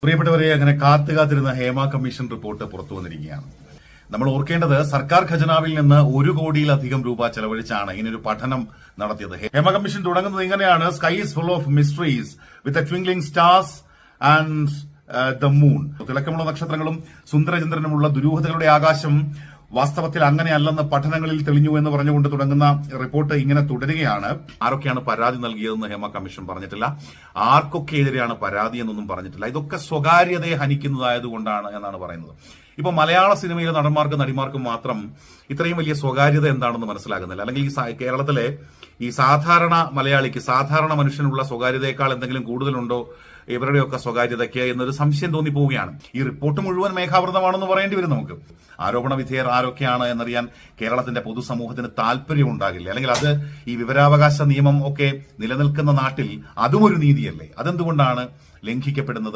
പ്രിയപ്പെട്ടവരെ, അങ്ങനെ കാത്തിരുന്ന ഹേമ കമ്മീഷൻ റിപ്പോർട്ട് പുറത്തു വന്നിരിക്കുകയാണ്. നമ്മൾ ഓർക്കേണ്ടത് സർക്കാർ ഖജനാവിൽ നിന്ന് 1 കോടിയിലധികം രൂപ ചെലവഴിച്ചാണ് ഇങ്ങനൊരു പഠനം നടത്തിയത്. ഹേമ കമ്മീഷൻ തുടങ്ങുന്നത് ഇങ്ങനെയാണ്: sky is full of mysteries with twinkling stars and the moon. തിളക്കമുള്ള നക്ഷത്രങ്ങളും സുന്ദരചന്ദ്രനുമുള്ള ദുരൂഹതകളുടെ ആകാശം വാസ്തവത്തിൽ അങ്ങനെയല്ലെന്ന് പഠനങ്ങളിൽ തെളിഞ്ഞു എന്ന് പറഞ്ഞുകൊണ്ട് തുടങ്ങുന്ന റിപ്പോർട്ട് ഇങ്ങനെ തുടരുകയാണ്. ആരൊക്കെയാണ് പരാതി നൽകിയതെന്ന് ഹേമ കമ്മീഷൻ പറഞ്ഞിട്ടില്ല. ആർക്കൊക്കെ എതിരെയാണ് പരാതി എന്നൊന്നും പറഞ്ഞിട്ടില്ല. ഇതൊക്കെ സ്വകാര്യതയെ ഹനിക്കുന്നതായതുകൊണ്ടാണ് എന്നാണ് പറയുന്നത്. ഇപ്പൊ മലയാള സിനിമയിലെ നടന്മാർക്കും നടിമാർക്കും മാത്രം ഇത്രയും വലിയ സ്വകാര്യത എന്താണെന്ന് മനസ്സിലാകുന്നില്ല. അല്ലെങ്കിൽ ഈ കേരളത്തിലെ ഈ സാധാരണ മലയാളിക്ക്, സാധാരണ മനുഷ്യനുള്ള സ്വകാര്യതയേക്കാൾ എന്തെങ്കിലും കൂടുതലുണ്ടോ ഇവരുടെയൊക്കെ സ്വകാര്യതയ്ക്ക് എന്നൊരു സംശയം തോന്നിപ്പോവുകയാണ്. ഈ റിപ്പോർട്ട് മുഴുവൻ മേഘാവൃതമാണെന്ന് പറയേണ്ടി വരും നമുക്ക്. ആരോപണ വിധേയർ ആരൊക്കെയാണ് എന്നറിയാൻ കേരളത്തിന്റെ പൊതുസമൂഹത്തിന് താല്പര്യം ഉണ്ടാകില്ല. അല്ലെങ്കിൽ അത് ഈ വിവരാവകാശ നിയമം ഒക്കെ നിലനിൽക്കുന്ന നാട്ടിൽ അതും ഒരു നീതിയല്ലേ? അതെന്തുകൊണ്ടാണ് ലംഘിക്കപ്പെടുന്നത്?